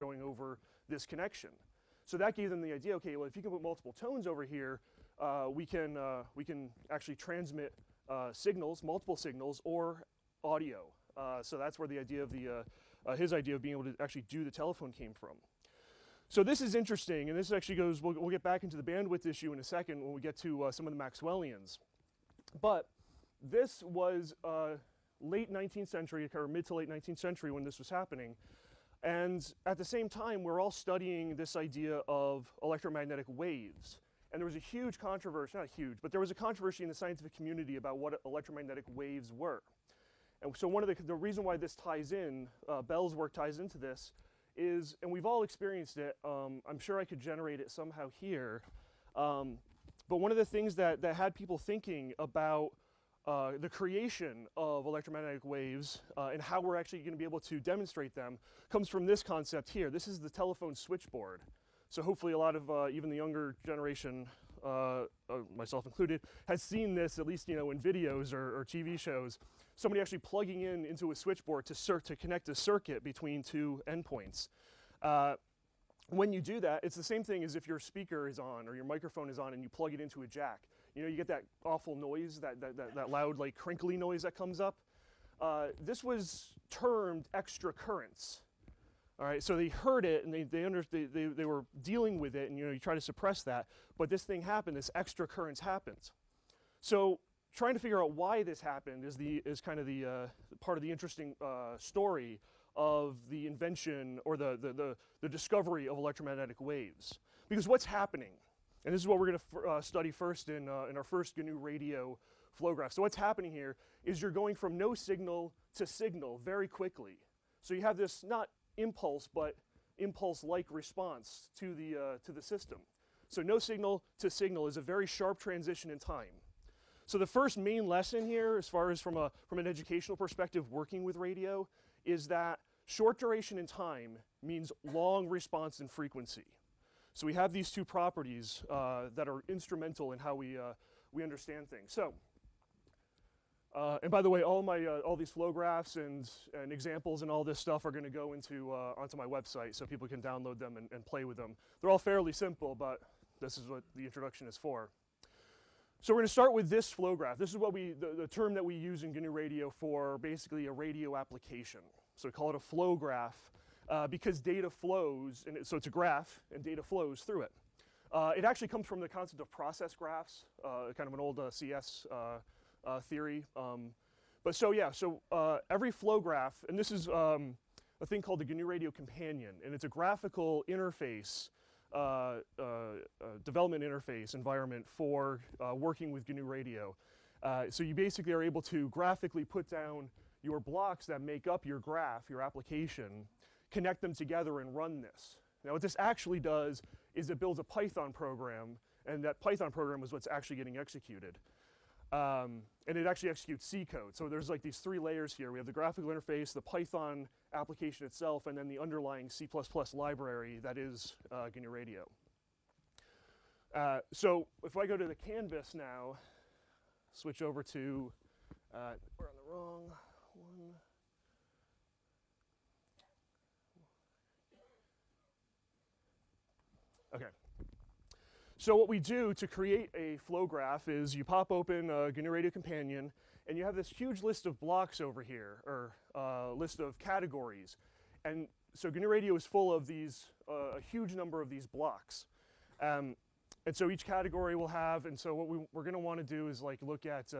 going over this connection. So that gave them the idea, okay, well, if you can put multiple tones over here, we can actually transmit signals, multiple signals, or audio. So that's where the idea of his idea of being able to actually do the telephone came from. So this is interesting, and this actually goes, we'll get back into the bandwidth issue in a second when we get to some of the Maxwellians. But this was late 19th century, or mid to late 19th century when this was happening. And at the same time, we're all studying this idea of electromagnetic waves. And there was a huge controversy, not huge, but there was a controversy in the scientific community about what electromagnetic waves were. And so one of the reason why this ties in, Bell's work ties into this, is, and we've all experienced it, I'm sure I could generate it somehow here, but one of the things that had people thinking about the creation of electromagnetic waves and how we're actually going to be able to demonstrate them comes from this concept here. This is the telephone switchboard. So hopefully a lot of even the younger generation, myself included, has seen this, at least in videos or TV shows. Somebody actually plugging into a switchboard to connect a circuit between two endpoints. When you do that, it's the same thing as if your speaker is on or your microphone is on and you plug it into a jack. You get that awful noise, that loud, like, crinkly noise that comes up. This was termed extra currents. All right, so they heard it and they were dealing with it, and you try to suppress that, but this thing happened, this extra currents happens. So trying to figure out why this happened is kind of the part of the interesting story of the invention or the discovery of electromagnetic waves. Because what's happening, and this is what we're going to study first in our first GNU radio flow graph. So what's happening here is you're going from no signal to signal very quickly. So you have this not impulse, but impulse-like response to the system. So no signal to signal is a very sharp transition in time. So the first main lesson here, as far as from an educational perspective working with radio, is that short duration in time means long response in frequency. So we have these two properties that are instrumental in how we understand things. So, and by the way, all these flow graphs and examples and all this stuff are going to go onto my website, so people can download them and play with them. They're all fairly simple, but this is what the introduction is for. So we're going to start with this flow graph. This is what the term that we use in GNU Radio for basically a radio application. So we call it a flow graph because data flows, and so it's a graph, and data flows through it. It actually comes from the concept of process graphs, kind of an old CS theory. But so yeah, every flow graph, and this is a thing called the GNU Radio Companion, and it's a graphical interface, development interface environment for working with GNU Radio. So you basically are able to graphically put down your blocks that make up your graph, your application, connect them together and run this. Now what this actually does is it builds a Python program, and that Python program is what's actually getting executed. And it actually executes C code. So there's like these three layers here. We have the graphical interface, the Python application itself, and then the underlying C++ library that is GNU Radio. So if I go to the canvas now, switch over to, we're on the wrong one. Okay. So what we do to create a flow graph is you pop open GNU Radio Companion, and you have this huge list of blocks over here, or list of categories. And so GNU Radio is full of these, a huge number of these blocks. And so each category will have, and so what we're going to want to do is like look at,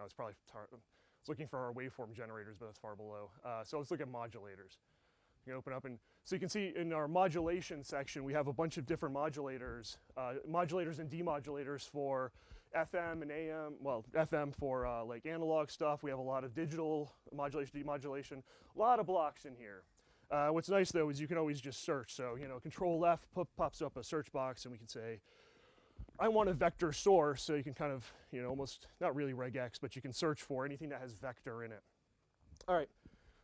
it's probably, I was looking for our waveform generators, but that's far below. So let's look at modulators. You can open up, and so you can see in our modulation section, we have a bunch of different modulators, modulators and demodulators for FM and AM, well, FM for like analog stuff. We have a lot of digital modulation, demodulation, a lot of blocks in here. What's nice though is you can always just search. So, Control F pops up a search box, and we can say, I want a vector source, so you can kind of, almost, not really regex, but you can search for anything that has vector in it. All right.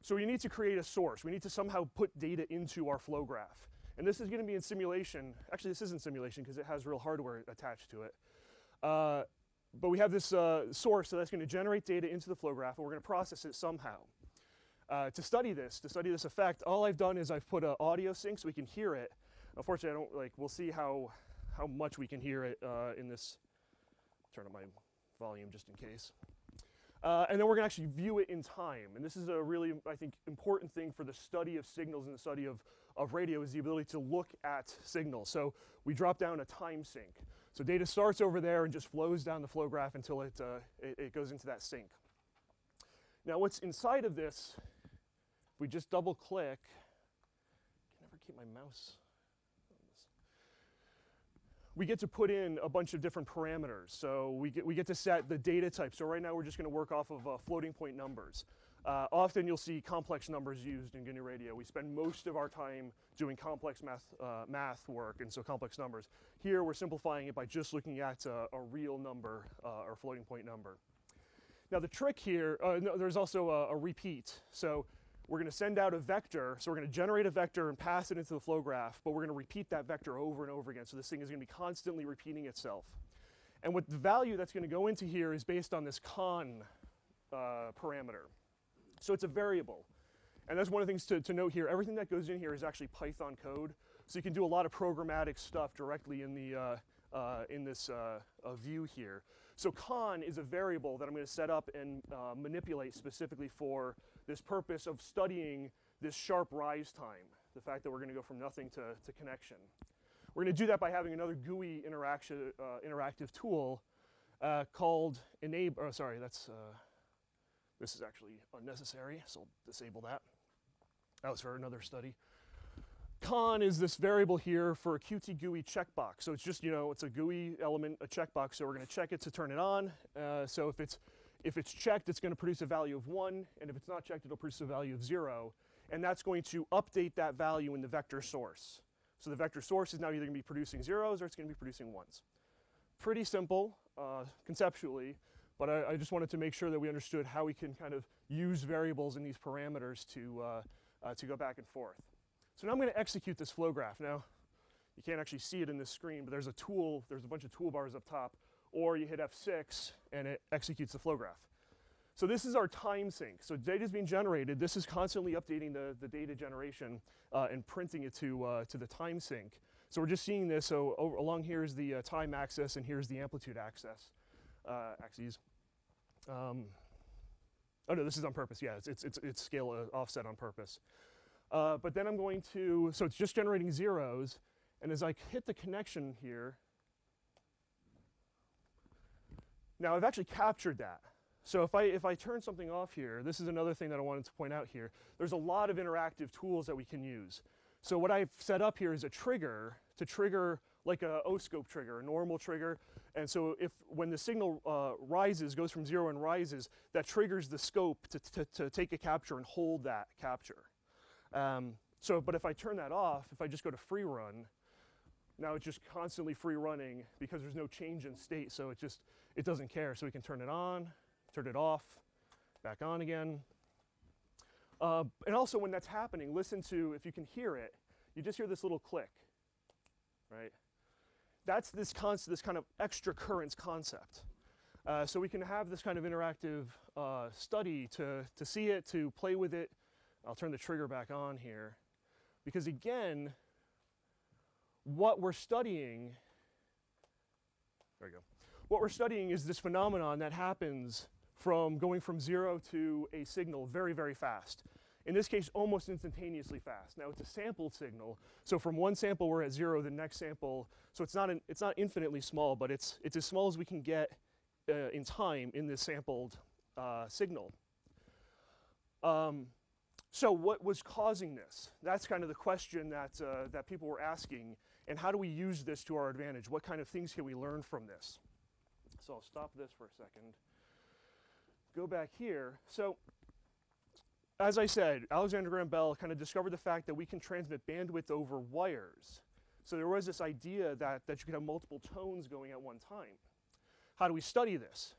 So we need to create a source. We need to somehow put data into our flow graph. And this is going to be in simulation. Actually, this isn't simulation because it has real hardware attached to it. But we have this source, so that's going to generate data into the flow graph, and we're going to process it somehow. To study this effect, all I've done is I've put an audio sync so we can hear it. Unfortunately, I don't we'll see how much we can hear it in this. Turn up my volume just in case. And then we're going to actually view it in time. And this is a really, I think, important thing for the study of signals and the study of radio is the ability to look at signals. So we drop down a time sync. So data starts over there and just flows down the flow graph until it goes into that sync. Now what's inside of this, if we just double click, I can never keep my mouse. We get to put in a bunch of different parameters. So we get to set the data type. So right now we're just going to work off of floating point numbers. Often you'll see complex numbers used in GNU Radio. We spend most of our time doing complex math work, and so complex numbers. Here we're simplifying it by just looking at a real number or floating point number. Now the trick here, there's also a repeat. So we're going to send out a vector, so we're going to generate a vector and pass it into the flow graph, but we're going to repeat that vector over and over again, so this thing is going to be constantly repeating itself. And what the value that's going to go into here is based on this con parameter. So it's a variable. And that's one of the things to note here. Everything that goes in here is actually Python code, so you can do a lot of programmatic stuff directly in the in this view here. So con is a variable that I'm going to set up and manipulate specifically for this purpose of studying this sharp rise time, the fact that we're going to go from nothing to connection. We're going to do that by having another GUI interactive tool called enable. Oh, sorry, this is actually unnecessary, so I'll disable that. That was for another study. Con is this variable here for a Qt GUI checkbox. So it's just, it's a GUI element, a checkbox. So we're going to check it to turn it on. So if it's checked, it's going to produce a value of 1, and if it's not checked, it'll produce a value of 0, and that's going to update that value in the vector source. So the vector source is now either going to be producing zeros or it's going to be producing 1s. Pretty simple conceptually, but I just wanted to make sure that we understood how we can kind of use variables in these parameters to go back and forth. So now I'm going to execute this flow graph. Now, you can't actually see it in this screen, but there's a bunch of toolbars up top, or you hit F6 and it executes the flow graph. So this is our time sync. So data is being generated. This is constantly updating the data generation and printing it to the time sync. So we're just seeing this. So along here is the time axis, and here's the amplitude axis. Axes. Oh no, this is on purpose. Yeah, it's scale offset on purpose. But then I'm going to, so it's just generating zeros, and as I hit the connection here, now I've actually captured that. So if I turn something off here, this is another thing that I wanted to point out here. There's a lot of interactive tools that we can use. So what I've set up here is a trigger to trigger like a O-scope trigger, a normal trigger. And so when the signal goes from 0 and rises, that triggers the scope to take a capture and hold that capture. But if I turn that off, if I just go to free run, now it's just constantly free running because there's no change in state, so it doesn't care. So we can turn it on, turn it off, back on again. And also when that's happening, listen to, if you can hear it, you just hear this little click, right? That's this kind of extra currents concept. So we can have this kind of interactive study to see it, to play with it. I'll turn the trigger back on here, because again, what we're studying, there we go. What we're studying is this phenomenon that happens from going from 0 to a signal very, very fast. In this case, almost instantaneously fast. Now it's a sampled signal, so from one sample we're at 0, the next sample, so it's not infinitely small, but it's as small as we can get in time in this sampled signal. So what was causing this? That's kind of the question that people were asking, and how do we use this to our advantage? What kind of things can we learn from this? So I'll stop this for a second. Go back here. So as I said, Alexander Graham Bell kind of discovered the fact that we can transmit bandwidth over wires. So there was this idea that you could have multiple tones going at one time. How do we study this?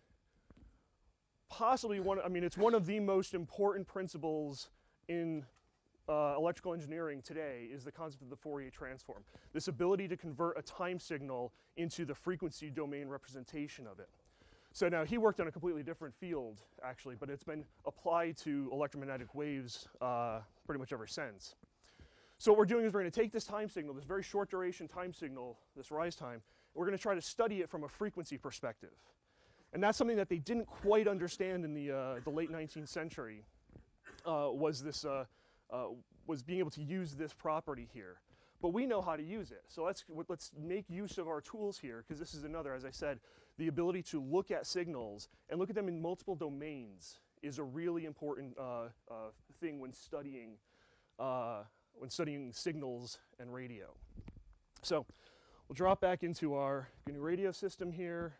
Possibly it's one of the most important principles in electrical engineering today is the concept of the Fourier transform. This ability to convert a time signal into the frequency domain representation of it. So now he worked on a completely different field, actually, but it's been applied to electromagnetic waves pretty much ever since. So what we're doing is we're going to take this time signal, this very short duration time signal, this rise time, and we're going to try to study it from a frequency perspective. And that's something that they didn't quite understand in the late 19th century, was being able to use this property here. But we know how to use it. So let's make use of our tools here, because this is another, as I said, the ability to look at signals and look at them in multiple domains is a really important thing when studying signals and radio. So we'll drop back into our GNU radio system here,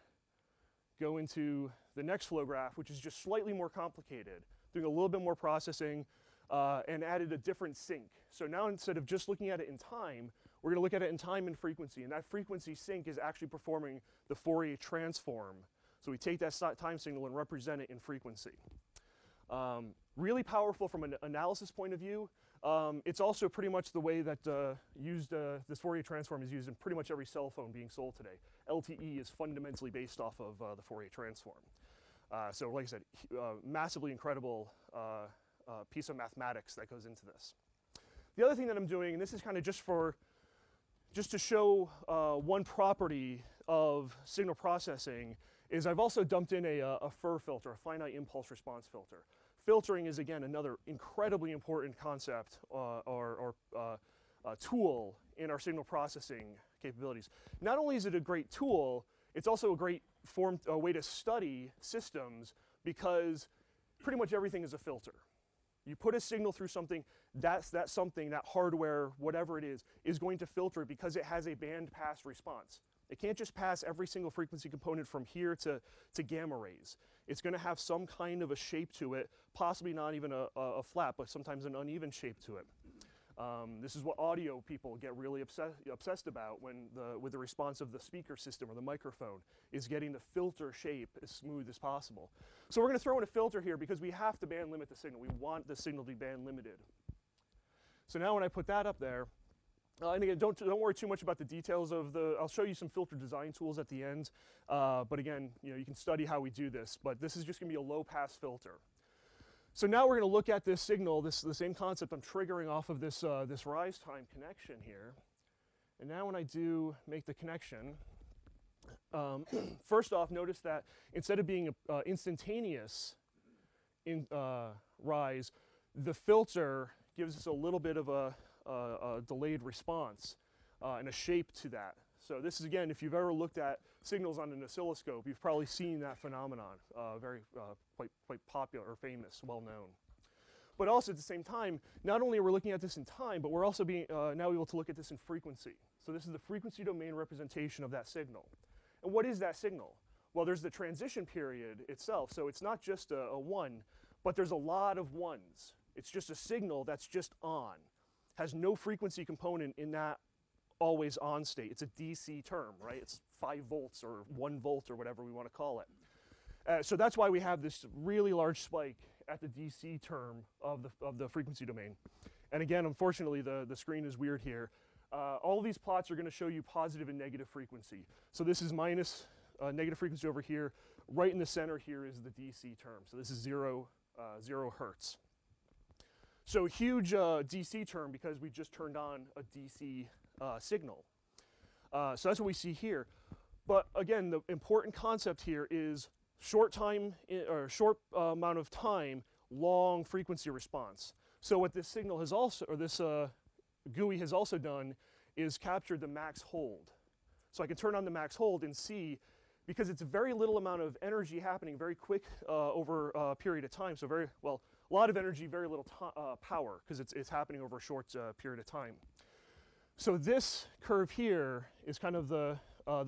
go into the next flow graph, which is just slightly more complicated, doing a little bit more processing, and added a different sync. So now instead of just looking at it in time, we're going to look at it in time and frequency, and that frequency sync is actually performing the Fourier transform. So we take that time signal and represent it in frequency. Really powerful from an analysis point of view. It's also pretty much the way that this Fourier transform is used in pretty much every cell phone being sold today. LTE is fundamentally based off of the Fourier transform. So like I said, massively incredible piece of mathematics that goes into this. The other thing that I'm doing, and this is kind of just to show one property of signal processing, is I've also dumped in a FIR filter, a finite impulse response filter. Filtering is, again, another incredibly important concept or tool in our signal processing capabilities. Not only is it a great tool, it's also a great way to study systems, because pretty much everything is a filter. You put a signal through something, that hardware, whatever it is going to filter it because it has a band pass response. It can't just pass every single frequency component from here to gamma rays. It's going to have some kind of a shape to it, possibly not even a flat, but sometimes an uneven shape to it. This is what audio people get really obsessed about with the response of the speaker system or the microphone, is getting the filter shape as smooth as possible. So we're going to throw in a filter here because we have to band limit the signal. We want the signal to be band limited. So now when I put that up there, and again, don't worry too much about the details of I'll show you some filter design tools at the end. But again, you can study how we do this. But this is just going to be a low pass filter. So now we're going to look at this signal, the same concept I'm triggering off of this rise time connection here. And now when I do make the connection, first off, notice that instead of being instantaneous in rise, the filter gives us a little bit of a delayed response and a shape to that. So this is, again, if you've ever looked at signals on an oscilloscope, you've probably seen that phenomenon, quite popular or famous, well known. But also at the same time, not only are we looking at this in time, but we're also being now able to look at this in frequency. So this is the frequency domain representation of that signal. And what is that signal? Well, there's the transition period itself, so it's not just a 1, but there's a lot of 1s. It's just a signal that's just on, has no frequency component in that always on state. It's a DC term, right? It's 5 volts or 1 volt or whatever we want to call it. So that's why we have this really large spike at the DC term of the frequency domain. And again, unfortunately, the screen is weird here. All of these plots are going to show you positive and negative frequency. So this is minus negative frequency over here. Right in the center here is the DC term. So this is 0 hertz. So huge DC term because we just turned on a DC signal. So that's what we see here. But again, the important concept here is short amount of time, long frequency response. So what this signal has also, or this GUI has also done, is captured the max hold. So I can turn on the max hold and see, because it's a very little amount of energy happening very quick over a period of time. So a lot of energy, very little power, because it's happening over a short period of time. So this curve here is kind of the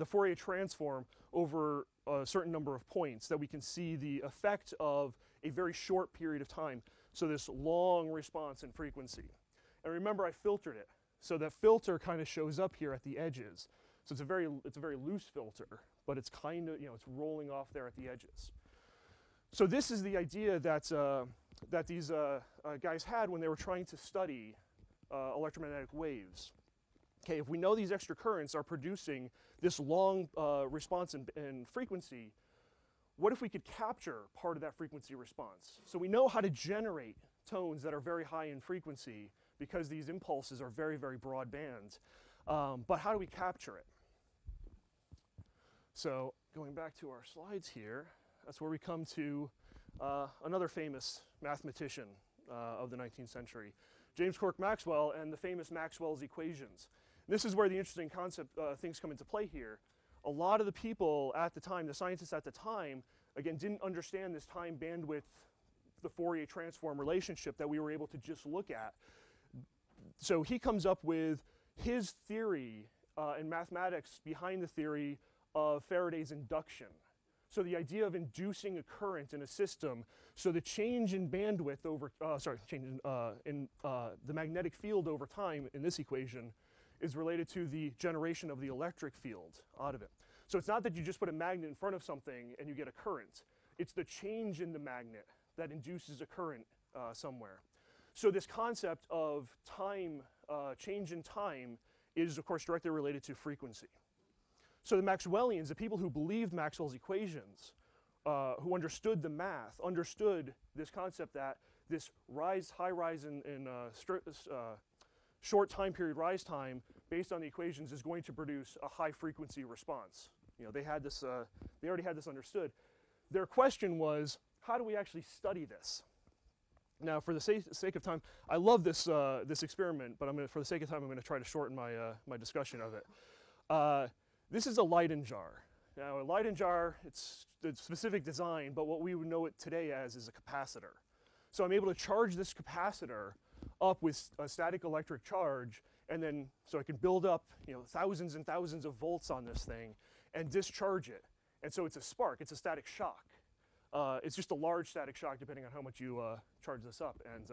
Fourier transform over a certain number of points that we can see the effect of a very short period of time. So this long response in frequency. And remember, I filtered it. So that filter kind of shows up here at the edges. So it's a very loose filter, but it's kind of, it's rolling off there at the edges. So this is the idea that these guys had when they were trying to study electromagnetic waves. Okay, if we know these extra currents are producing this long response in frequency, what if we could capture part of that frequency response? So we know how to generate tones that are very high in frequency because these impulses are very, very broad bands. But how do we capture it? So going back to our slides here, that's where we come to another famous mathematician of the 19th century, James Clerk Maxwell, and the famous Maxwell's equations. This is where the interesting things come into play here. A lot of the people at the time, the scientists at the time, again, didn't understand this time bandwidth, the Fourier transform relationship that we were able to just look at. So he comes up with his theory in mathematics behind the theory of Faraday's induction. So the idea of inducing a current in a system, so the change in bandwidth over, change in the magnetic field over time in this equation is related to the generation of the electric field out of it. So it's not that you just put a magnet in front of something and you get a current. It's the change in the magnet that induces a current somewhere. So this concept of time, change in time, is of course directly related to frequency. So the Maxwellians, the people who believed Maxwell's equations, who understood the math, understood this concept that this high rise in short time period rise time based on the equations is going to produce a high frequency response. You know, they had this, they already had this understood. Their question was, how do we actually study this? Now, for the sake of time, I love this, this experiment, but for the sake of time, I'm going to try to shorten my, my discussion of it. This is a Leyden jar. Now, a Leyden jar, it's a specific design, but what we would know it today as is a capacitor. So I'm able to charge this capacitor up with a static electric charge, and then, so I can build up, you know, thousands and thousands of volts on this thing and discharge it. And so it's a spark, it's a static shock. It's just a large static shock depending on how much you charge this up. And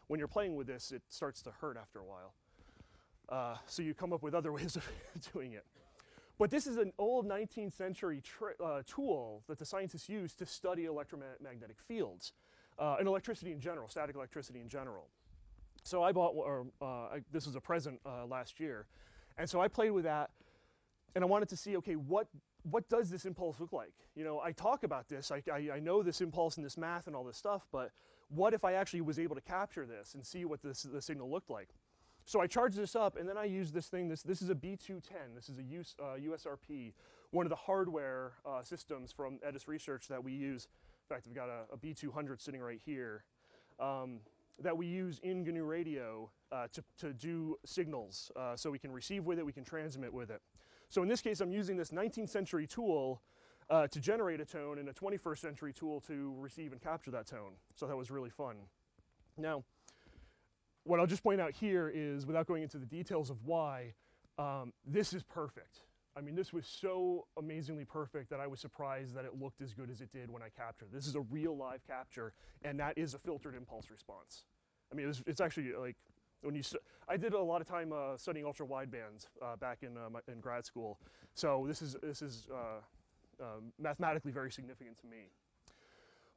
when you're playing with this, it starts to hurt after a while. So you come up with other ways of doing it. But this is an old 19th century tool that the scientists used to study electromagnetic fields and electricity in general, static electricity in general. So I bought, this was a present last year, and so I played with that, and I wanted to see, okay, what does this impulse look like? You know, I talk about this, I know this impulse and this math and all this stuff, but what if I actually was able to capture this and see what the signal looked like? So I charged this up, and then I used this thing, this is a B210, this is a USRP, one of the hardware systems from Edis Research that we use. In fact, we've got a B200 sitting right here, that we use in GNU Radio to do signals. So we can receive with it, we can transmit with it. So in this case, I'm using this 19th century tool to generate a tone and a 21st century tool to receive and capture that tone. So that was really fun. Now, what I'll just point out here is, without going into the details of why, this is perfect. I mean, this was so amazingly perfect that I was surprised that it looked as good as it did when I captured. This is a real live capture, and that is a filtered impulse response. I mean, it's actually like, when you, I did a lot of time studying ultra widebands back in grad school. So this is mathematically very significant to me.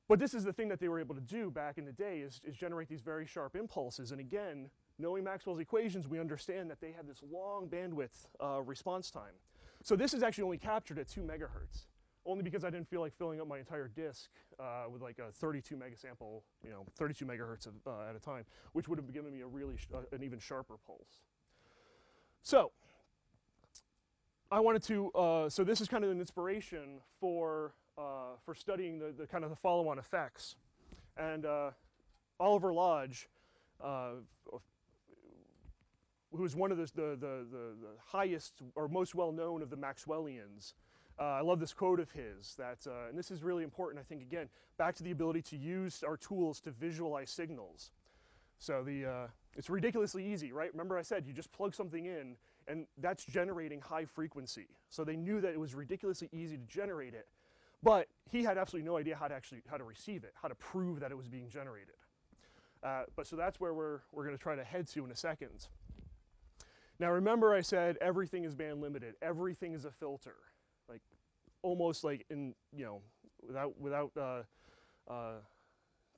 But this is the thing that they were able to do back in the day, is generate these very sharp impulses. And again, knowing Maxwell's equations, we understand that they have this long bandwidth response time. So this is actually only captured at 2 megahertz, only because I didn't feel like filling up my entire disk with like a 32 megasample, 32 megahertz at a time, which would have given me a really an even sharper pulse. So I wanted to, so this is kind of an inspiration for studying the kind of the follow-on effects. And Oliver Lodge, who is one of the highest or most well-known of the Maxwellians, I love this quote of his, that, and this is really important, I think, again, back to the ability to use our tools to visualize signals. So it's ridiculously easy, right? Remember I said you just plug something in, and that's generating high frequency. So they knew that it was ridiculously easy to generate it, but he had absolutely no idea how to receive it, how to prove that it was being generated. But so that's where we're going to try to head to in a second. Now remember I said everything is band limited, everything is a filter. Like almost like in, without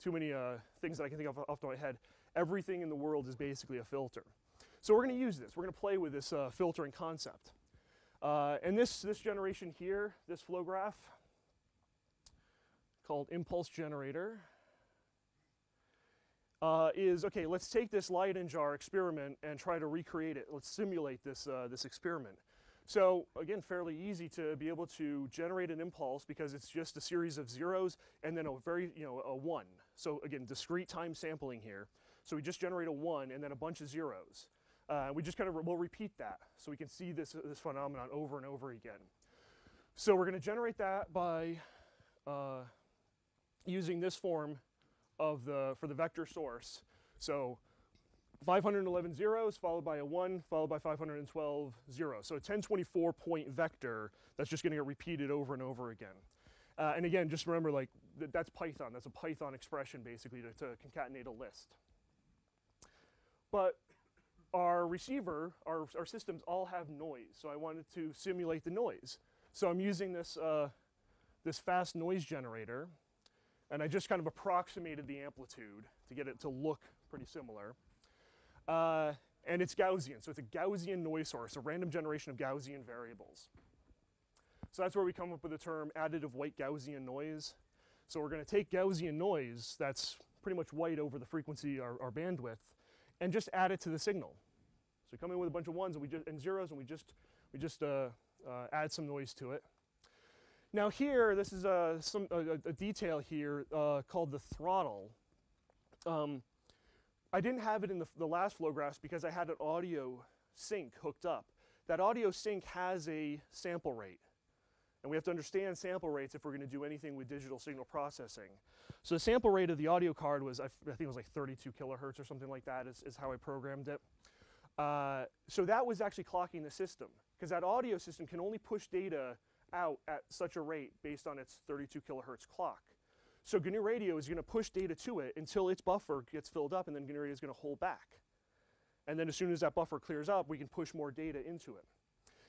too many things that I can think of off my head, everything in the world is basically a filter. So we're going to use this, we're going to play with this filtering concept. And this generation here, this flow graph, called impulse generator is, okay, let's take this Leyden jar experiment and try to recreate it. Let's simulate this, this experiment. So again, fairly easy to be able to generate an impulse because it's just a series of zeros and then a a 1. So again, discrete time sampling here. So we just generate a 1 and then a bunch of zeros. We just kind of, we'll repeat that so we can see this phenomenon over and over again. So we're going to generate that by using this form of for the vector source. So 511 zeros followed by a 1 followed by 512 zeros. So a 1024 point vector that's just going to get repeated over and over again. And again, just remember, like, that's Python. That's a Python expression basically to concatenate a list. But our receiver, our systems all have noise. So I wanted to simulate the noise. So I'm using this, this fast noise generator. And I just kind of approximated the amplitude to get it to look pretty similar. And it's Gaussian, so it's a Gaussian noise source, a random generation of Gaussian variables. So that's where we come up with the term additive white Gaussian noise. So we're going to take Gaussian noise that's pretty much white over the frequency, our bandwidth, and just add it to the signal. So we come in with a bunch of ones and zeros, and we just add some noise to it. Now here, this is a detail here called the throttle. I didn't have it in the last flow graphs because I had an audio sync hooked up. That audio sync has a sample rate. And we have to understand sample rates if we're going to do anything with digital signal processing. So the sample rate of the audio card was, I think it was like 32 kilohertz or something like that is how I programmed it. So that was actually clocking the system, because that audio system can only push data out at such a rate based on its 32 kilohertz clock. So GNU Radio is going to push data to it until its buffer gets filled up, and then GNU Radio is going to hold back. And then as soon as that buffer clears up, we can push more data into it.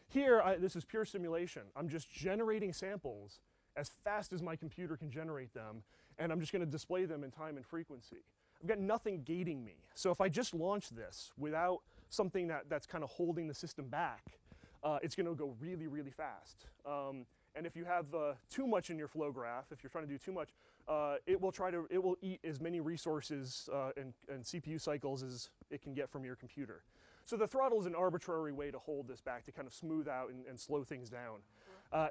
Here, this is pure simulation. I'm just generating samples as fast as my computer can generate them, and I'm just going to display them in time and frequency. I've got nothing gating me. So if I just launch this without something that's kind of holding the system back, it's going to go really, really fast. And if you have too much in your flow graph, if you're trying to do too much, it will eat as many resources and CPU cycles as it can get from your computer. So the throttle is an arbitrary way to hold this back, to kind of smooth out and slow things down.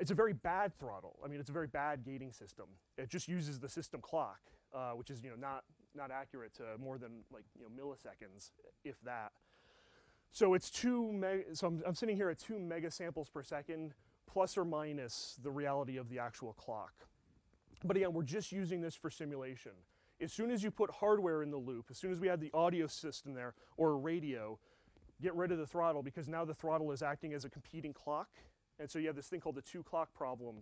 It's a very bad throttle. I mean, it's a very bad gating system. It just uses the system clock, which is not accurate to more than like milliseconds, if that. So it's I'm sitting here at 2 megasamples per second, plus or minus the reality of the actual clock. But again, we're just using this for simulation. As soon as you put hardware in the loop, as soon as we add the audio system there or a radio, get rid of the throttle, because now the throttle is acting as a competing clock. And so you have this thing called the 2 clock problem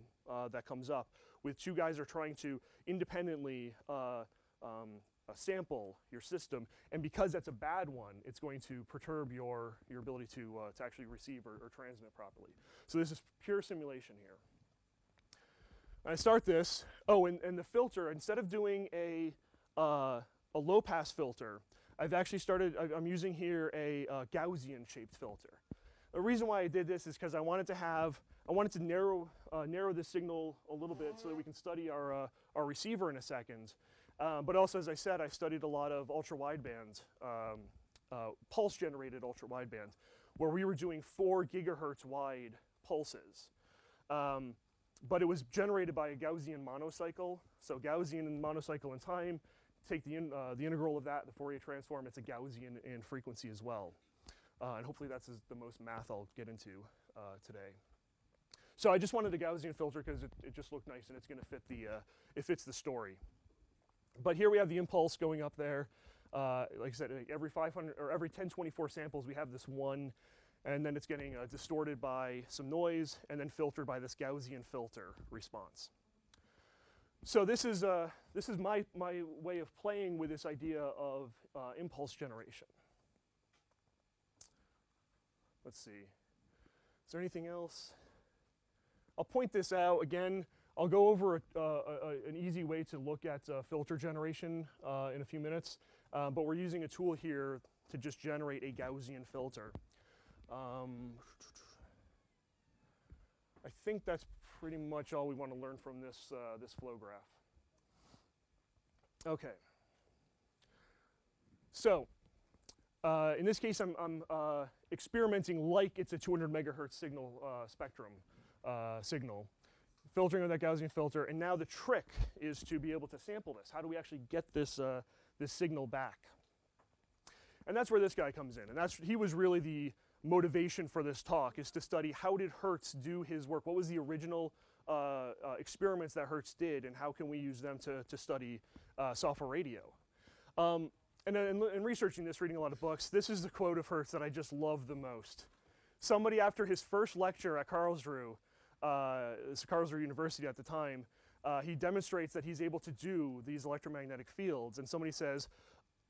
that comes up, with 2 guys are trying to independently sample your system, and because that's a bad one, it's going to perturb your ability to actually receive or transmit properly. So this is pure simulation here. I start this. Oh, and the filter, instead of doing a low pass filter, I've actually I'm using here a Gaussian shaped filter. The reason why I did this is because I wanted to narrow the signal a little bit so that we can study our receiver in a second. But also, as I said, I studied a lot of ultra-wideband, pulse-generated ultra-wideband, where we were doing 4 gigahertz wide pulses. But it was generated by a Gaussian monocycle. So Gaussian monocycle in time, take the integral of that, the Fourier transform, it's a Gaussian in frequency as well. And hopefully that's the most math I'll get into today. So I just wanted a Gaussian filter because it just looked nice, and it's going to fit it fits the story. But here we have the impulse going up there. Like I said, every 500 or every 1024 samples, we have this 1, and then it's getting distorted by some noise, and then filtered by this Gaussian filter response. So this is my way of playing with this idea of impulse generation. Let's see. Is there anything else? I'll point this out again. I'll go over an easy way to look at filter generation in a few minutes, but we're using a tool here to just generate a Gaussian filter. I think that's pretty much all we want to learn from this flow graph. Okay. So in this case, I'm experimenting like it's a 200 megahertz signal spectrum signal, filtering with that Gaussian filter. And now the trick is to be able to sample this. How do we actually get this, this signal back? And that's where this guy comes in. And he was really the motivation for this talk, is to study how did Hertz do his work? What was the original experiments that Hertz did, and how can we use them to study software radio? And then in researching this, reading a lot of books, this is the quote of Hertz that I just love the most. Somebody, after his first lecture at Karlsruhe, Karlsruhe University at the time, he demonstrates that he's able to do these electromagnetic fields, and somebody says,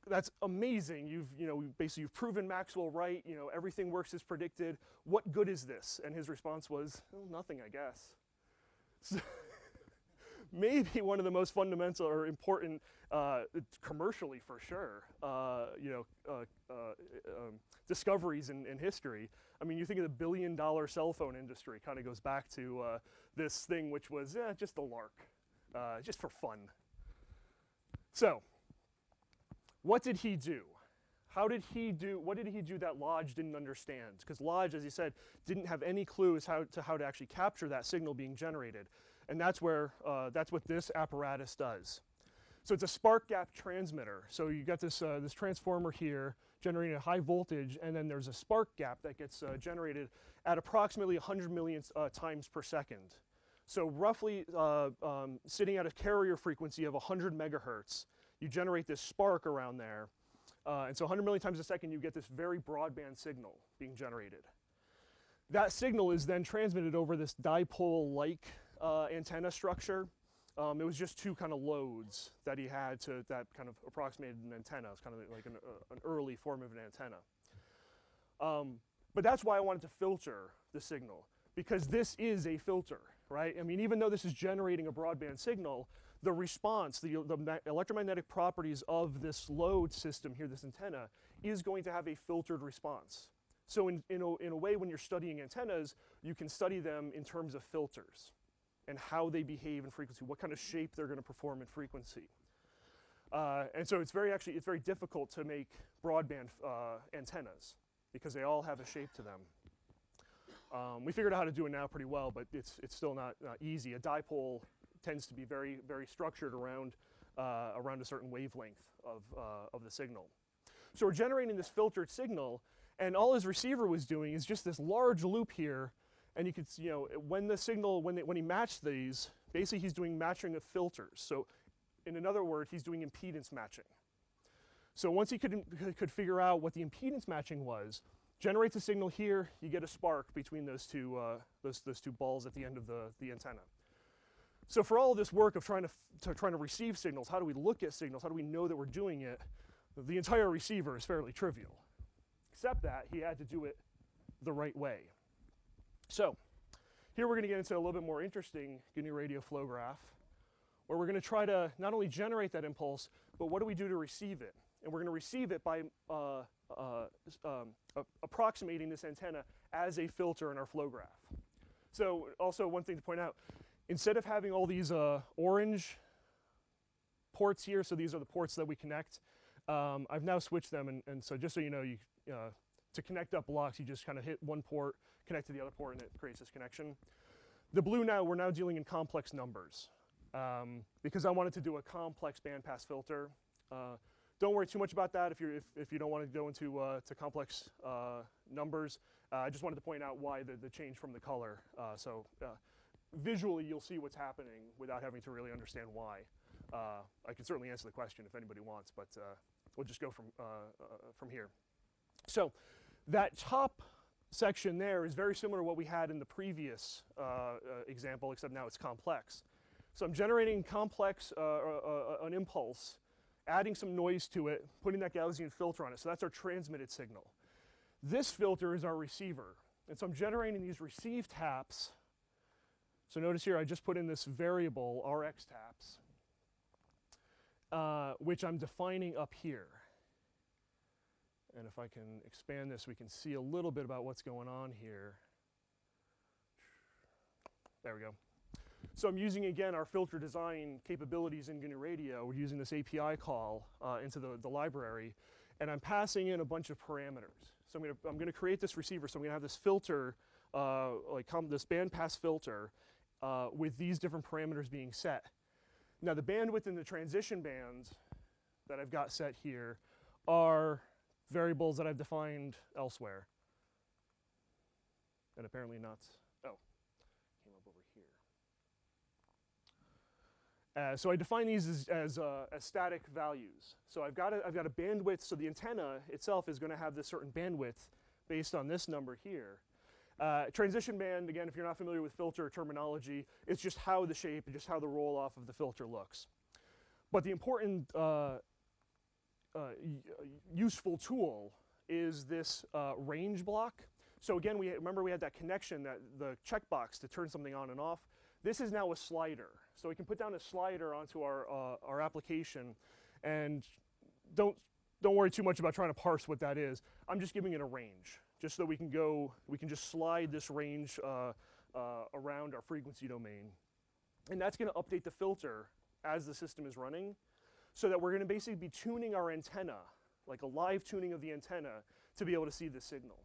"That's amazing! You've proven Maxwell right. Everything works as predicted. What good is this?" And his response was, "Well, nothing, I guess." So maybe one of the most fundamental or important, commercially for sure, discoveries in history. I mean, you think of the billion-dollar cell phone industry, kind of goes back to this thing which was just a lark, just for fun. So, what did he do? What did he do that Lodge didn't understand? Because Lodge, as he said, didn't have any clue as how to actually capture that signal being generated. And that's what this apparatus does. So it's a spark gap transmitter. So you got this, this transformer here generating a high voltage, and then there's a spark gap that gets generated at approximately 100 million times per second. So roughly sitting at a carrier frequency of 100 megahertz, you generate this spark around there. And so 100 million times a second, you get this very broadband signal being generated. That signal is then transmitted over this dipole-like antenna structure. It was just two kind of loads that he had that kind of approximated an antenna. It's kind of like an early form of an antenna. But that's why I wanted to filter the signal, because this is a filter, right? I mean, even though this is generating a broadband signal, the response, the electromagnetic properties of this load system here, this antenna, is going to have a filtered response. So in a way, when you're studying antennas, you can study them in terms of filters and how they behave in frequency, what kind of shape they're going to perform in frequency. And so it's very difficult to make broadband antennas because they all have a shape to them. We figured out how to do it now pretty well, but it's still not easy. A dipole tends to be very, very structured around a certain wavelength of the signal. So we're generating this filtered signal, and all his receiver was doing is just this large loop here. And you could, when the signal, when he matched these, basically he's doing matching of filters. So in another word, he's doing impedance matching. So once he could figure out what the impedance matching was, generates a signal here, you get a spark between those two balls at the end of the antenna. So for all of this work of trying to receive signals, how do we look at signals, how do we know that we're doing it, the entire receiver is fairly trivial. Except that he had to do it the right way. So here we're going to get into a little bit more interesting GNU radio flow graph, where we're going to try to not only generate that impulse, but what do we do to receive it? And we're going to receive it by approximating this antenna as a filter in our flow graph. So also one thing to point out, instead of having all these orange ports here, so these are the ports that we connect, I've now switched them, and so just so you know, to connect up blocks, you just kind of hit one port, connect to the other port, and it creates this connection. The blue now, we're now dealing in complex numbers because I wanted to do a complex bandpass filter. Don't worry too much about that if you don't want to go into to complex numbers. I just wanted to point out why the change from the color. So visually, you'll see what's happening without having to really understand why. I can certainly answer the question if anybody wants, but we'll just go from here. So that top section there is very similar to what we had in the previous example, except now it's complex. So I'm generating complex, an impulse, adding some noise to it, putting that Gaussian filter on it. So that's our transmitted signal. This filter is our receiver. And so I'm generating these receive taps. So notice here I just put in this variable, Rx taps, which I'm defining up here. And if I can expand this, we can see a little bit about what's going on here. There we go. So I'm using, again, our filter design capabilities in GNU Radio. We're using this API call into the library, and I'm passing in a bunch of parameters. So I'm gonna create this receiver, so I'm gonna have this filter, this bandpass filter with these different parameters being set. Now the bandwidth and the transition bands that I've got set here are variables that I've defined elsewhere. And apparently not, oh, came up over here. So I define these as static values. So I've got a bandwidth, so the antenna itself is gonna have this certain bandwidth based on this number here. Transition band, again, if you're not familiar with filter terminology, it's just how the shape and just how the roll-off of the filter looks. But the important useful tool is this range block. So again, remember we had that connection, the checkbox to turn something on and off. This is now a slider. So we can put down a slider onto our application, and don't worry too much about trying to parse what that is. I'm just giving it a range, just so we can just slide this range around our frequency domain. And that's gonna update the filter as the system is running, so that we're gonna basically be tuning our antenna, like a live tuning of the antenna, to be able to see the signal.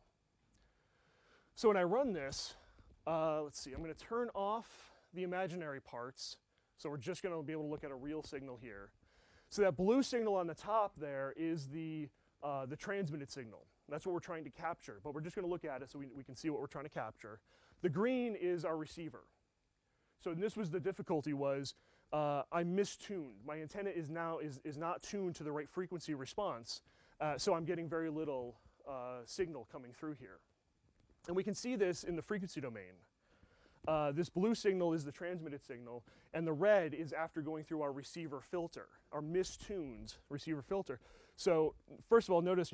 So when I run this, let's see, I'm gonna turn off the imaginary parts, so we're just gonna be able to look at a real signal here. So that blue signal on the top there is the transmitted signal. That's what we're trying to capture, but we're just gonna look at it so we can see what we're trying to capture. The green is our receiver. So this was the difficulty was, I mistuned. My antenna is not tuned to the right frequency response, so I'm getting very little signal coming through here. And we can see this in the frequency domain. This blue signal is the transmitted signal, and the red is after going through our receiver filter, our mistuned receiver filter. So first of all, notice,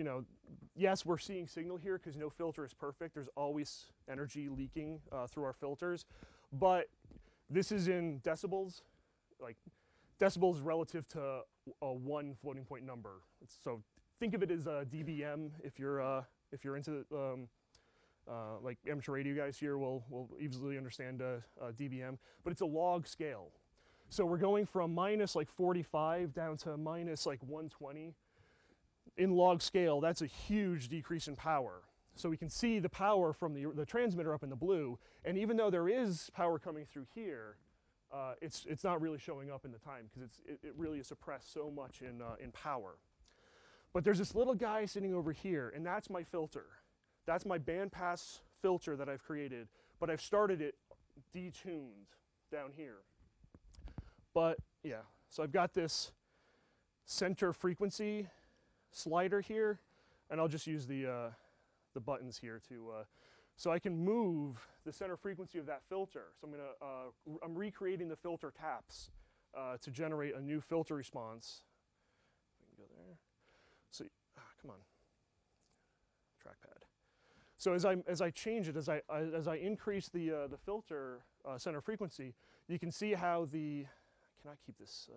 yes, we're seeing signal here because no filter is perfect. There's always energy leaking through our filters, but this is in decibels, like decibels relative to a one floating point number. So think of it as a dBm if you're into like amateur radio guys here will easily understand dBm, but it's a log scale. So we're going from minus like 45 down to minus like 120. In log scale, that's a huge decrease in power. So we can see the power from the transmitter up in the blue, and even though there is power coming through here, it's not really showing up in the time because it really is suppressed so much in power. But there's this little guy sitting over here, and that's my filter. That's my bandpass filter that I've created, but I've started it detuned down here. But yeah, so I've got this center frequency slider here, and I'll just use the buttons here so I can move the center frequency of that filter. So I'm recreating the filter taps to generate a new filter response. We can go there. So come on, trackpad. So as I change it, as I increase the filter center frequency, you can see how can I keep this?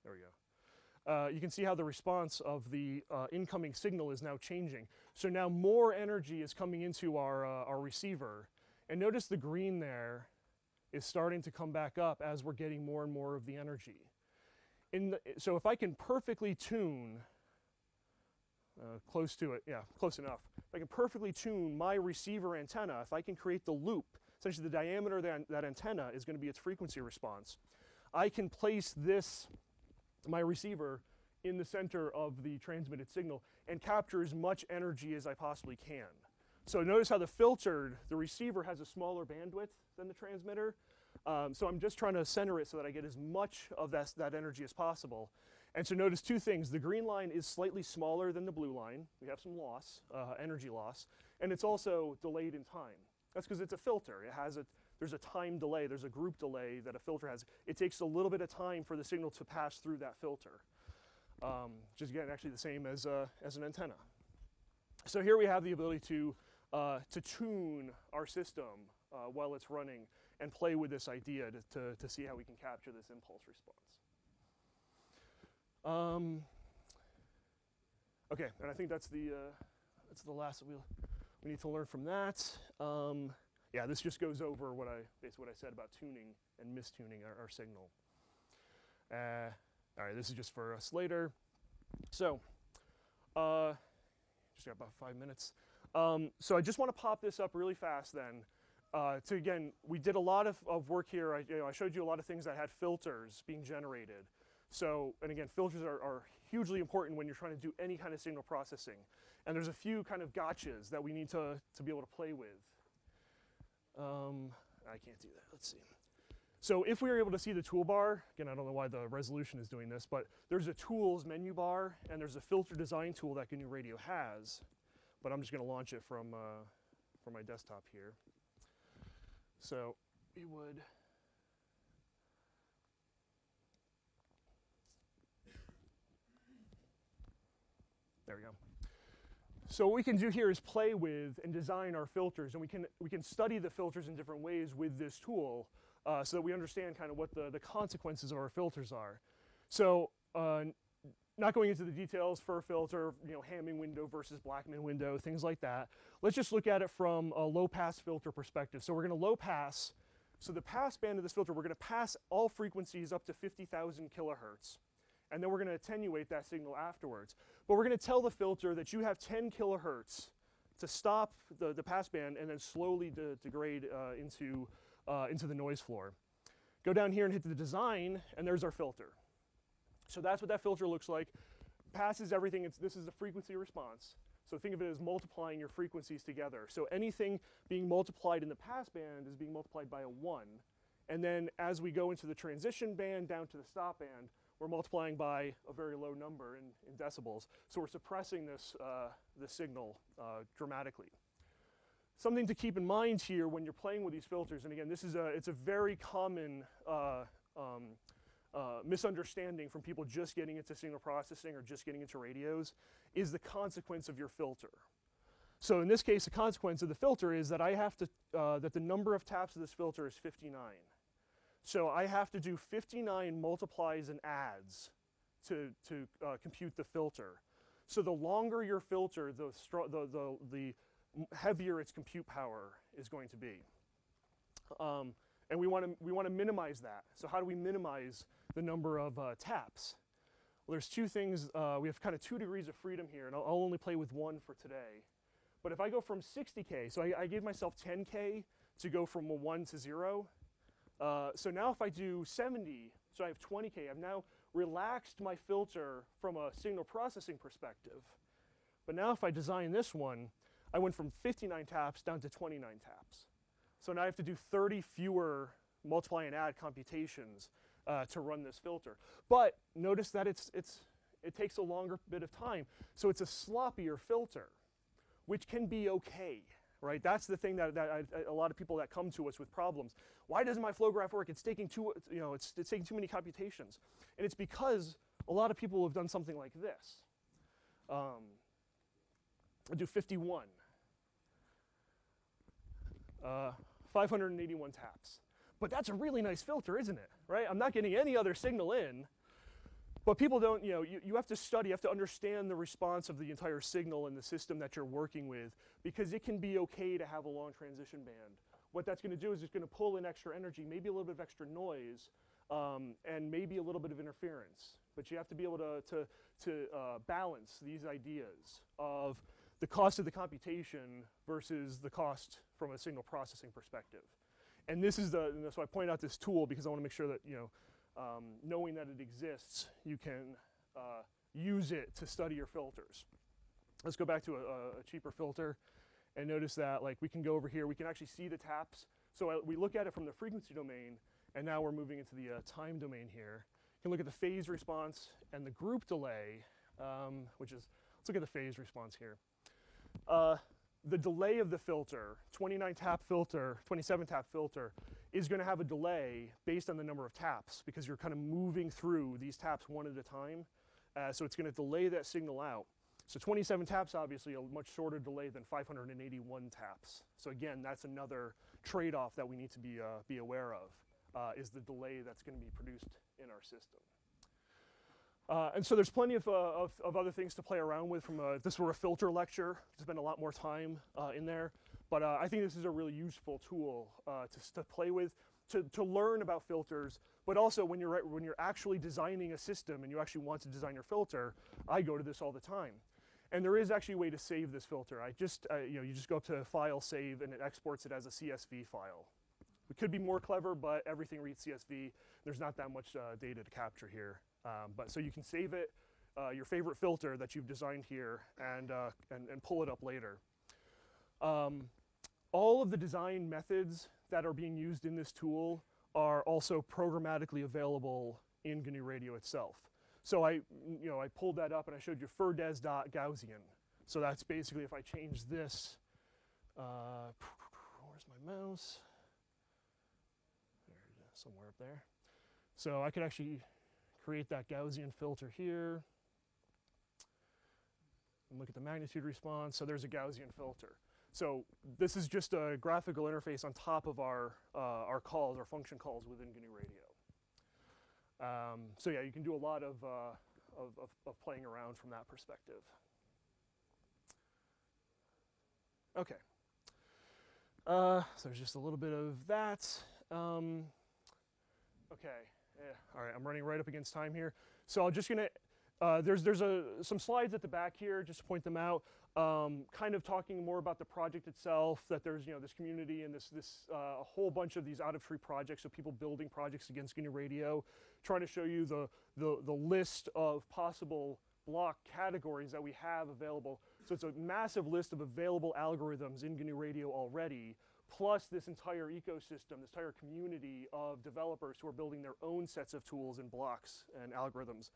There we go. You can see how the response of the incoming signal is now changing. So now more energy is coming into our receiver, and notice the green there is starting to come back up as we're getting more and more of the energy. So if I can perfectly tune. Close to it, yeah, close enough. If I can perfectly tune my receiver antenna, if I can create the loop, essentially the diameter of that antenna is going to be its frequency response, I can place my receiver in the center of the transmitted signal and capture as much energy as I possibly can. So notice how the receiver has a smaller bandwidth than the transmitter. So I'm just trying to center it so that I get as much of that energy as possible. And so notice two things. The green line is slightly smaller than the blue line. We have some loss, energy loss, and it's also delayed in time. That's because it's a filter. There's a time delay, there's a group delay that a filter has. It takes a little bit of time for the signal to pass through that filter. Which is again actually the same as an antenna. So here we have the ability to tune our system while it's running and play with this idea to see how we can capture this impulse response. Okay, and I think that's the last that we need to learn from that. yeah, this just goes over basically what I said about tuning and mistuning our signal. All right, this is just for us later. So, just got about 5 minutes. So I just want to pop this up really fast then. Again, we did a lot of work here. I showed you a lot of things that had filters being generated. So, and again, filters are hugely important when you're trying to do any kind of signal processing. And there's a few kind of gotchas that we need to be able to play with. I can't do that, let's see. So if we were able to see the toolbar, again, I don't know why the resolution is doing this, but there's a tools menu bar and there's a filter design tool that GNU Radio has, but I'm just gonna launch it from my desktop here. So we would, there we go. So what we can do here is play with and design our filters, and we can study the filters in different ways with this tool, so that we understand kind of what the consequences of our filters are. So not going into the details for a filter, Hamming window versus Blackman window, things like that. Let's just look at it from a low pass filter perspective. So we're going to low pass. So the pass band of this filter, we're going to pass all frequencies up to 50,000 kilohertz. And then we're going to attenuate that signal afterwards. But we're going to tell the filter that you have 10 kilohertz to stop the pass band and then slowly degrade into the noise floor. Go down here and hit the design, and there's our filter. So that's what that filter looks like. Passes everything. This is the frequency response. So think of it as multiplying your frequencies together. So anything being multiplied in the pass band is being multiplied by a 1. And then as we go into the transition band down to the stop band, we're multiplying by a very low number in decibels. So we're suppressing this signal dramatically. Something to keep in mind here when you're playing with these filters, and again, it's a very common misunderstanding from people just getting into signal processing or just getting into radios, is the consequence of your filter. So in this case, the consequence of the filter is that I have to, that the number of taps of this filter is 59. So I have to do 59 multiplies and adds to compute the filter. So the longer your filter, the heavier its compute power is going to be. And we want to minimize that. So how do we minimize the number of taps? Well, there's two things. We have kind of 2 degrees of freedom here, and I'll only play with one for today. But if I go from 60K, so I gave myself 10K to go from a 1 to 0. So now if I do 70, so I have 20K, I've now relaxed my filter from a signal processing perspective. But now if I design this one, I went from 59 taps down to 29 taps. So now I have to do 30 fewer multiply and add computations to run this filter. But notice that it takes a longer bit of time. So it's a sloppier filter, which can be okay, right? That's the thing that a lot of people that come to us with problems. Why doesn't my flow graph work? It's taking it's taking too many computations. And it's because a lot of people have done something like this. I'll do 51. 581 taps. But that's a really nice filter, isn't it? Right? I'm not getting any other signal in. But people don't, you have to study, you have to understand the response of the entire signal in the system that you're working with, because it can be okay to have a long transition band. What that's going to do is it's going to pull in extra energy, maybe a little bit of extra noise, and maybe a little bit of interference. But you have to be able to balance these ideas of the cost of the computation versus the cost from a signal processing perspective. And this is so I point out this tool because I want to make sure that, knowing that it exists, you can use it to study your filters. Let's go back to a cheaper filter and notice that we can go over here, we can actually see the taps. So we look at it from the frequency domain, and now we're moving into the time domain here. You can look at the phase response and the group delay, let's look at the phase response here. The delay of the filter, 29 tap filter, 27 tap filter, is going to have a delay based on the number of taps because you're kind of moving through these taps one at a time. So it's going to delay that signal out. So 27 taps, obviously, a much shorter delay than 581 taps. So again, that's another trade-off that we need to be aware of, is the delay that's going to be produced in our system. And so there's plenty of other things to play around with. If this were a filter lecture, spend a lot more time in there. But I think this is a really useful tool to play with, to learn about filters. But also when you're actually designing a system and you actually want to design your filter, I go to this all the time. And there is actually a way to save this filter. You just go up to File, Save, and it exports it as a CSV file. It could be more clever, but everything reads CSV. There's not that much data to capture here. But so you can save it, your favorite filter that you've designed here, and pull it up later. All of the design methods that are being used in this tool are also programmatically available in GNU Radio itself. So I pulled that up and I showed you FOSDEM.Gaussian. So that's basically if I change this, where's my mouse? There it is, somewhere up there. So I could actually create that Gaussian filter here. And look at the magnitude response. So there's a Gaussian filter. So this is just a graphical interface on top of our calls, our function calls within GNU Radio. So yeah, you can do a lot of playing around from that perspective. Okay. So there's just a little bit of that. Okay. Yeah. All right, I'm running right up against time here. So I'm just gonna, there's some slides at the back here, just to point them out. Kind of talking more about the project itself, that there's this community and a whole bunch of these out-of-tree projects, so people building projects against GNU Radio, trying to show you the list of possible block categories that we have available. So it's a massive list of available algorithms in GNU Radio already, plus this entire ecosystem, this entire community of developers who are building their own sets of tools and blocks and algorithms.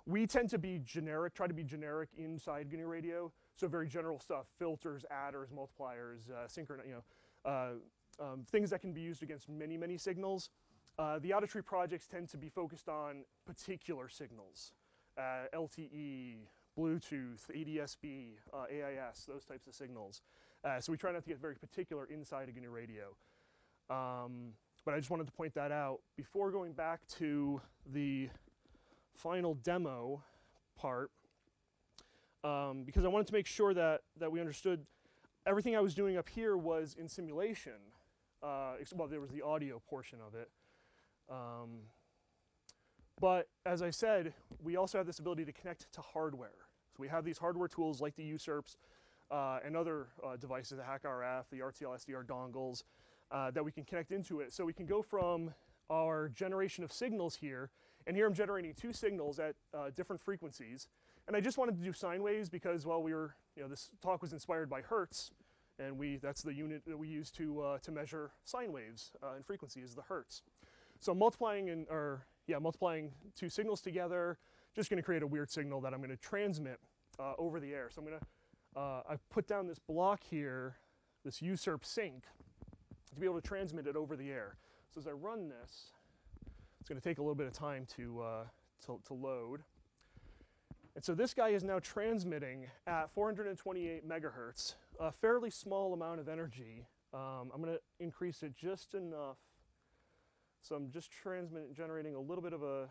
We tend to be generic, try to be generic inside GNU Radio, so very general stuff, filters, adders, multipliers, things that can be used against many, many signals. The out-of-tree projects tend to be focused on particular signals, LTE, Bluetooth, ADSB, AIS, those types of signals. So we try not to get very particular inside of GNU Radio. But I just wanted to point that out before going back to the final demo part, because I wanted to make sure that we understood everything I was doing up here was in simulation. Well, there was the audio portion of it. But as I said, we also have this ability to connect to hardware. So we have these hardware tools like the USERPs and other devices, the HackRF, the RTL SDR dongles, that we can connect into it. So we can go from our generation of signals here, and here I'm generating two signals at different frequencies. And I just wanted to do sine waves because, well, this talk was inspired by Hertz, and that's the unit that we use to measure sine waves and frequency is the Hertz. So multiplying two signals together, just going to create a weird signal that I'm going to transmit over the air. So I'm going to, I've put down this block here, this USERP sync, to be able to transmit it over the air. So as I run this, it's going to take a little bit of time to load. And so this guy is now transmitting at 428 megahertz, a fairly small amount of energy. I'm going to increase it just enough. So I'm just generating a little bit of a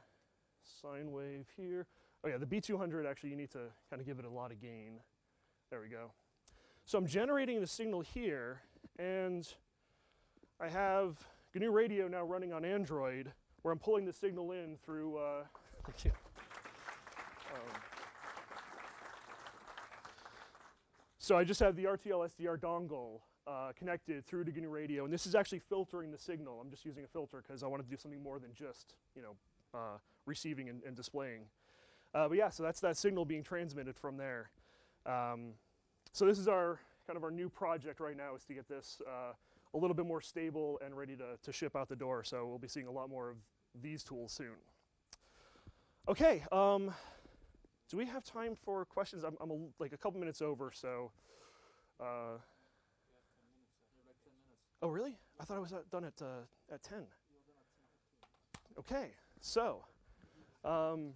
sine wave here. Oh yeah, the B200, actually you need to kind of give it a lot of gain. There we go. So I'm generating the signal here, and I have GNU Radio now running on Android, where I'm pulling the signal in through, so I just have the RTL SDR dongle connected through to GNU Radio, and this is actually filtering the signal. I'm just using a filter because I want to do something more than just receiving and displaying. But yeah, so that's that signal being transmitted from there. So this is our new project right now, is to get this a little bit more stable and ready to ship out the door. So we'll be seeing a lot more of these tools soon. Okay, do we have time for questions? I'm like a couple minutes over, so. Oh really? I thought I was done at 10. Okay, so. Well,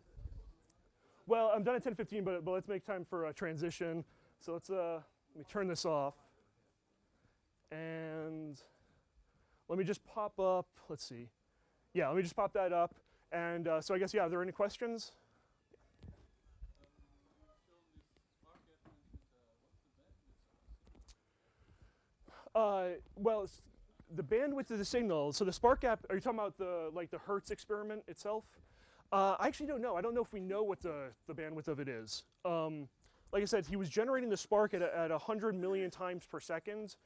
I'm done at 10:15, but let's make time for a transition. So let me turn this off. And let me just pop up, let's see. Yeah, let me just pop that up. And so I guess, yeah, are there any questions? Well, the bandwidth of the signal. So the spark gap. Are you talking about the Hertz experiment itself? I actually don't know. I don't know if we know what the bandwidth of it is. Like I said, he was generating the spark at 100 million times per second,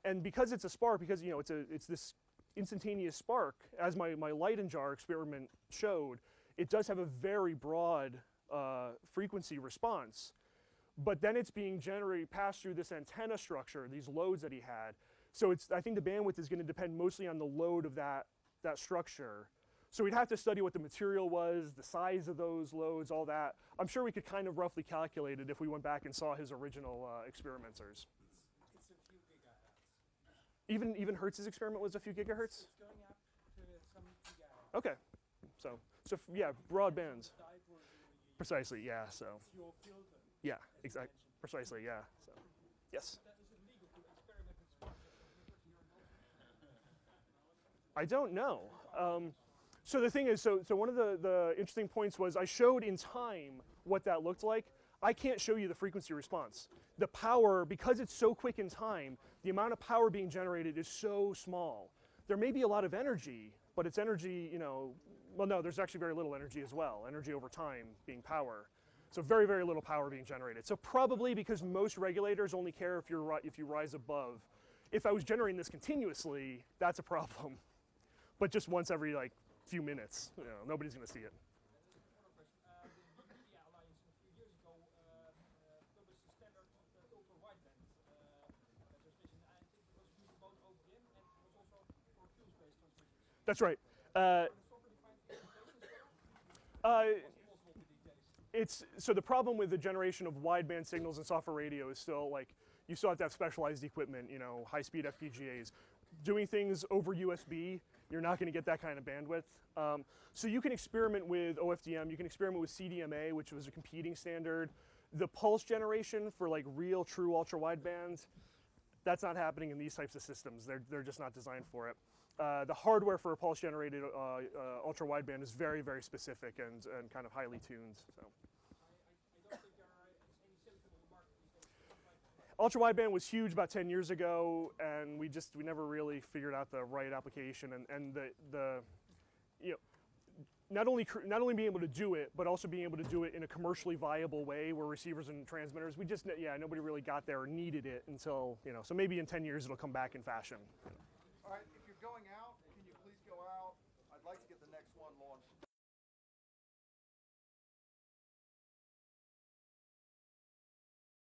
and because it's a spark, because it's this instantaneous spark, as my Leyden jar experiment showed, it does have a very broad frequency response. But then it's being passed through this antenna structure, these loads that he had. So I think the bandwidth is going to depend mostly on the load of that structure. So we'd have to study what the material was, the size of those loads, all that. I'm sure we could kind of roughly calculate it if we went back and saw his original experimenters. It's a few gigahertz. Even Hertz's experiment was a few gigahertz? It's going up to some gigahertz. Okay. So yeah, broad bands. Precisely, yeah. So. It's your filter. Yeah, exactly. Precisely, yeah. So, yes. That is it legal to experiment with spark transmitters here in Belgium? I don't know. So the thing is, so one of the interesting points was I showed in time what that looked like. I can't show you the frequency response. The power, because it's so quick in time, the amount of power being generated is so small. There may be a lot of energy, but it's energy, well, no, there's actually very little energy as well. Energy over time being power. So very, very little power being generated. So probably because most regulators only care if you rise above. If I was generating this continuously, that's a problem. But just once every few minutes, nobody's going to see it. The Media Alliance a few years ago published the standard ultra-wideband transmission. I think it was used both OVM and it was also for fuse-based transmissions. That's right. So the problem with the generation of wideband signals in software radio is still you still have to have specialized equipment, high-speed FPGAs. Doing things over USB, you're not going to get that kind of bandwidth. So you can experiment with OFDM, you can experiment with CDMA, which was a competing standard. The pulse generation for real, true ultra-widebands, that's not happening in these types of systems. They're just not designed for it. The hardware for a pulse-generated ultra-wideband is very, very specific and kind of highly tuned. So. I don't think there are any silicon on the market these days. Ultra-wideband was huge about 10 years ago, and we never really figured out the right application and not only being able to do it, but also being able to do it in a commercially viable way where receivers and transmitters, nobody really got there or needed it until, so maybe in 10 years it'll come back in fashion. All right, if you're going out, can you please go out? I'd like to get